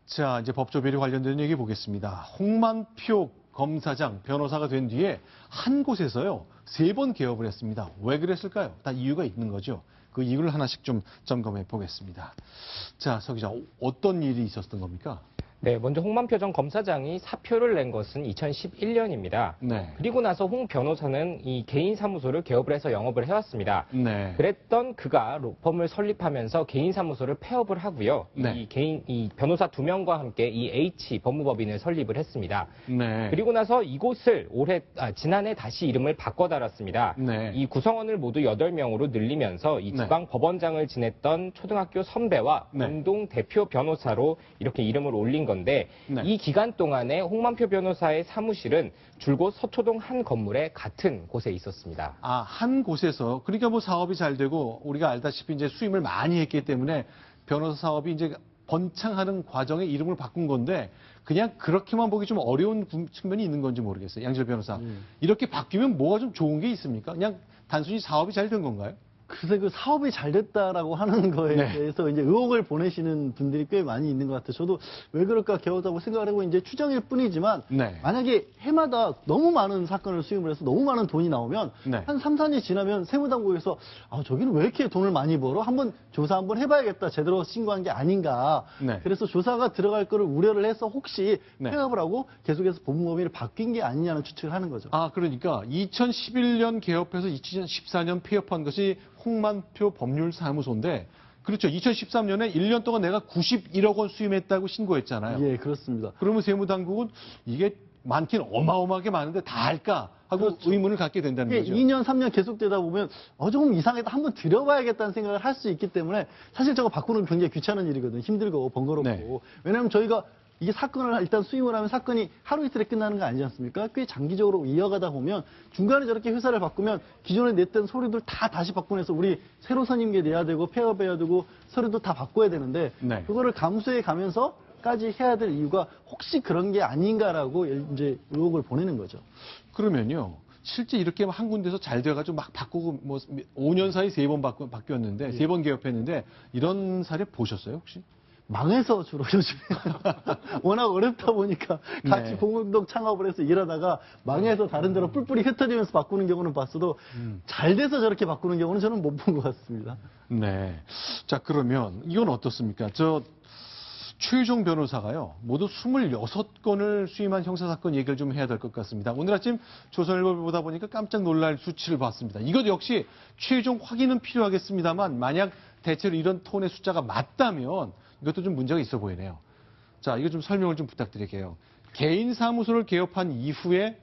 자, 이제 법조비리 관련된 얘기 보겠습니다. 홍만표 검사장 변호사가 된 뒤에 한 곳에서요, 3번 개업을 했습니다. 왜 그랬을까요? 다 이유가 있는 거죠. 그 이유를 하나씩 좀 점검해 보겠습니다. 자, 서 기자, 어떤 일이 있었던 겁니까? 네, 먼저 홍만표 전 검사장이 사표를 낸 것은 2011년입니다. 네. 그리고 나서 홍 변호사는 이 개인 사무소를 개업을 해서 영업을 해왔습니다. 네. 그랬던 그가 로펌을 설립하면서 개인 사무소를 폐업을 하고요. 네. 이 변호사 2명과 함께 이 H 법무법인을 설립을 했습니다. 네. 그리고 나서 이곳을 지난해 다시 이름을 바꿔 달았습니다. 네. 이 구성원을 모두 8명으로 늘리면서 이 지방 법원장을 지냈던 초등학교 선배와 네. 공동 대표 변호사로 이렇게 이름을 올린 건데 네. 이 기간 동안에 홍만표 변호사의 사무실은 줄곧 서초동 한 건물에 같은 곳에 있었습니다. 아, 한 곳에서, 그러니까 뭐 사업이 잘 되고, 우리가 알다시피 이제 수임을 많이 했기 때문에 변호사 사업이 이제 번창하는 과정에 이름을 바꾼 건데, 그냥 그렇게만 보기 좀 어려운 측면이 있는 건지 모르겠어요. 양질 변호사. 이렇게 바뀌면 뭐가 좀 좋은 게 있습니까? 그냥 단순히 사업이 잘 된 건가요? 글쎄, 그 사업이 잘 됐다라고 하는 거에 대해서 이제 의혹을 보내시는 분들이 꽤 많이 있는 것 같아요. 저도 왜 그럴까 겨우다고 생각을 하고 이제 추정일 뿐이지만 만약에 해마다 너무 많은 사건을 수임을 해서 너무 많은 돈이 나오면 한 3, 4년이 지나면 세무당국에서 저기는 왜 이렇게 돈을 많이 벌어? 한번 조사 한번 해봐야겠다. 제대로 신고한 게 아닌가. 그래서 조사가 들어갈 거를 우려를 해서 혹시 폐업을 하고 계속해서 법무법인을 바뀐 게 아니냐는 추측을 하는 거죠. 아, 그러니까 2011년 개업해서 2014년 폐업한 것이 홍만표 법률사무소인데, 그렇죠. 2013년에 1년 동안 내가 91억 원 수임했다고 신고했잖아요. 예, 그렇습니다. 그러면 세무당국은 이게 많긴 어마어마하게 많은데 다 할까 하고 그렇죠. 의문을 갖게 된다는 거죠. 2년, 3년 계속되다 보면 조금 이상하다, 한번 들여봐야겠다는 생각을 할 수 있기 때문에 사실 저거 바꾸는 게 굉장히 귀찮은 일이거든요. 힘들고 번거롭고. 왜냐하면 저희가 이게 사건을 일단 수임을 하면 사건이 하루 이틀에 끝나는 거 아니지 않습니까? 꽤 장기적으로 이어가다 보면 중간에 저렇게 회사를 바꾸면 기존에 냈던 서류들 다 다시 바꾸면서 우리 새로 선임계 내야 되고 폐업해야 되고 서류도 다 바꿔야 되는데 그거를 감수해 가면서까지 해야 될 이유가 혹시 그런 게 아닌가라고 이제 의혹을 보내는 거죠. 그러면요. 실제 이렇게 한 군데서 잘 돼가지고 막 바꾸고 뭐 5년 사이 3번 바뀌었는데 3번 개업했는데 이런 사례 보셨어요 혹시? 망해서 주로 요즘에 워낙 어렵다 보니까 같이 공동 창업을 해서 일하다가 망해서 다른 데로 뿔뿔이 흩어지면서 바꾸는 경우는 봤어도 잘 돼서 저렇게 바꾸는 경우는 저는 못 본 것 같습니다. 네. 자, 그러면 이건 어떻습니까? 최유정 변호사가요, 모두 26건을 수임한 형사사건 얘기를 좀 해야 될 것 같습니다. 오늘 아침 조선일보를 보다 보니까 깜짝 놀랄 수치를 봤습니다. 이것 역시 최종 확인은 필요하겠습니다만, 만약 대체로 이런 톤의 숫자가 맞다면 이것도 좀 문제가 있어 보이네요. 자, 이거 좀 설명을 좀 부탁드릴게요. 개인 사무소를 개업한 이후에,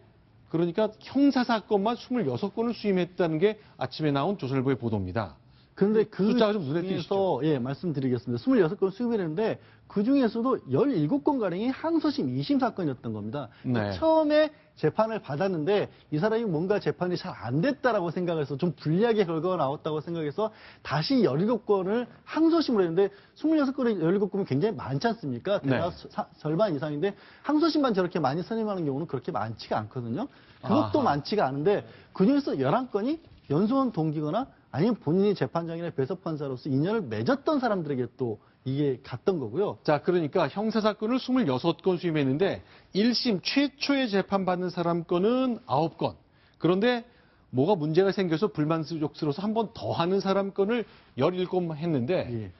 그러니까 형사사건만 26건을 수임했다는 게 아침에 나온 조선일보의 보도입니다. 그런데 그 숫자가 좀 눈에 띄시죠? 예, 말씀드리겠습니다. 26건 수임을 했는데 그 중에서도 17건가량이 항소심 2심 사건이었던 겁니다. 처음에 재판을 받았는데 이 사람이 뭔가 재판이 잘 안 됐다라고 생각해서 좀 불리하게 결과가 나왔다고 생각해서 다시 17건을 항소심으로 했는데 26건에 17건은 굉장히 많지 않습니까? 절반 이상인데 항소심만 저렇게 많이 선임하는 경우는 그렇게 많지가 않거든요. 그것도 많지가 않은데 그중에서 11건이 연수원 동기거나 아니면 본인이 재판장이나 배석판사로서 인연을 맺었던 사람들에게 또 이게 갔던 거고요. 자, 그러니까 형사사건을 26건 수임했는데 1심 최초에 재판받는 사람 건은 9건. 그런데 뭐가 문제가 생겨서 불만족스러워서 한 번 더 하는 사람 건을 17건 했는데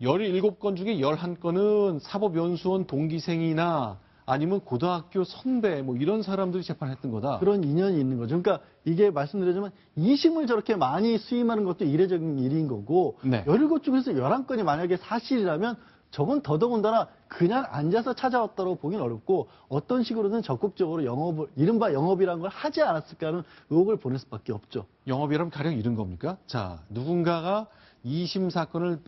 17건 중에 11건은 사법연수원 동기생이나 아니면 고등학교 선배 뭐 이런 사람들이 재판했던 거다. 그런 인연이 있는 거죠. 그러니까 이게 말씀드리자면 2심을 저렇게 많이 수임하는 것도 이례적인 일인 거고 17건 중에서 11건이 만약에 사실이라면 저건 더더군다나 그냥 앉아서 찾아왔다고 보기는 어렵고 어떤 식으로든 적극적으로 영업을, 이른바 영업이라는 걸 하지 않았을까 하는 의혹을 보낼 수밖에 없죠. 영업이라면 가령 이런 겁니까? 자, 누군가가 2심 사건을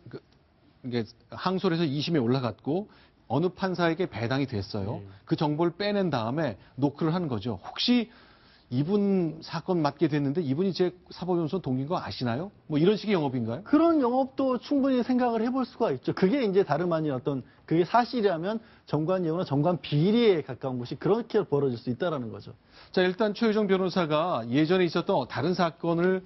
이게 항소를 해서 2심에 올라갔고 어느 판사에게 배당이 됐어요. 그 정보를 빼낸 다음에 노크를 하는 거죠. 혹시 이분 사건 맡게 됐는데 이분이 제 사법연수원 동기인 거 아시나요? 뭐 이런 식의 영업인가요? 그런 영업도 충분히 생각을 해볼 수가 있죠. 그게 이제 다름 아닌 그게 사실이라면 정관 예우나 정관 비리에 가까운 것이 그렇게 벌어질 수 있다는 거죠. 자, 일단 최유정 변호사가 예전에 있었던 다른 사건을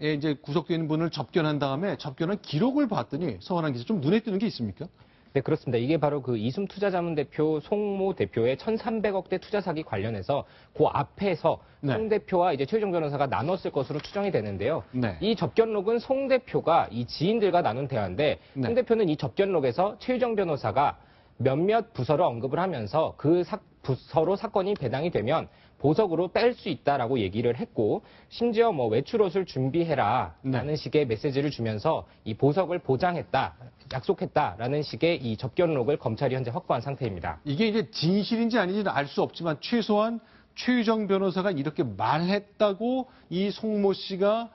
이제 구속된 분을 접견한 다음에 접견한 기록을 봤더니 서원한 기자 좀 눈에 띄는 게 있습니까? 네, 그렇습니다. 이게 바로 그 이숨투자자문 대표 송모 대표의 1,300억대 투자 사기 관련해서 그 앞에서 네. 송 대표와 이제 최유정 변호사가 나눴을 것으로 추정이 되는데요. 네. 이 접견록은 송 대표가 이 지인들과 나눈 대화인데 네. 송 대표는 이 접견록에서 최유정 변호사가 몇몇 부서를 언급을 하면서 그 부서로 사건이 배당이 되면 보석으로 뺄 수 있다라고 얘기를 했고 심지어 뭐 외출옷을 준비해라라는 네. 식의 메시지를 주면서 이 보석을 보장했다, 약속했다라는 식의 이 접견록을 검찰이 현재 확보한 상태입니다. 이게 이제 진실인지 아닌지는 알 수 없지만 최소한 최유정 변호사가 이렇게 말했다고 이 송모 씨가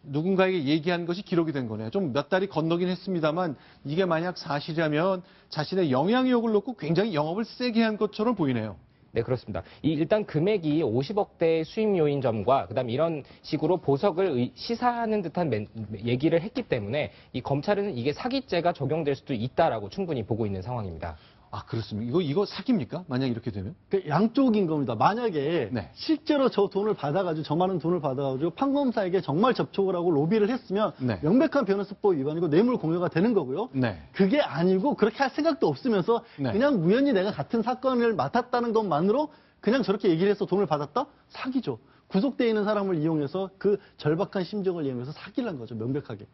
누군가에게 얘기한 것이 기록이 된 거네요. 좀 몇 달이 건너긴 했습니다만 이게 만약 사실이라면 자신의 영향력을 놓고 굉장히 영업을 세게 한 것처럼 보이네요. 네, 그렇습니다. 일단 금액이 50억대 수입 요인 점과 그다음 이런 식으로 보석을 시사하는 듯한 얘기를 했기 때문에 이 검찰은 이게 사기죄가 적용될 수도 있다라고 충분히 보고 있는 상황입니다. 아, 그렇습니까? 이거 사기입니까? 만약 이렇게 되면? 그 양쪽인 겁니다. 만약에 네. 실제로 저 돈을 받아가지고 저 많은 돈을 받아가지고 판검사에게 정말 접촉을 하고 로비를 했으면 네. 명백한 변호사법 위반이고 뇌물 공여가 되는 거고요. 네. 그게 아니고 그렇게 할 생각도 없으면서 네. 그냥 우연히 내가 같은 사건을 맡았다는 것만으로 그냥 저렇게 얘기를 해서 돈을 받았다? 사기죠. 구속되어 있는 사람을 이용해서 그 절박한 심정을 이용해서 사기를 한 거죠. 명백하게.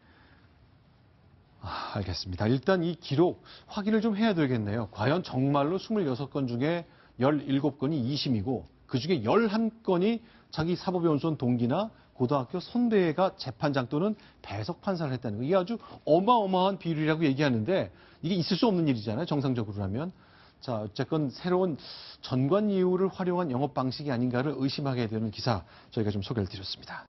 아, 알겠습니다. 일단 이 기록 확인을 좀 해야 되겠네요. 과연 정말로 26건 중에 17건이 2심이고 그중에 11건이 자기 사법연수원 동기나 고등학교 선배가 재판장 또는 배석 판사를 했다는 거. 이게 아주 어마어마한 비율이라고 얘기하는데 이게 있을 수 없는 일이잖아요. 정상적으로라면. 자, 어쨌건 새로운 전관 이유를 활용한 영업 방식이 아닌가를 의심하게 되는 기사 저희가 좀 소개를 드렸습니다.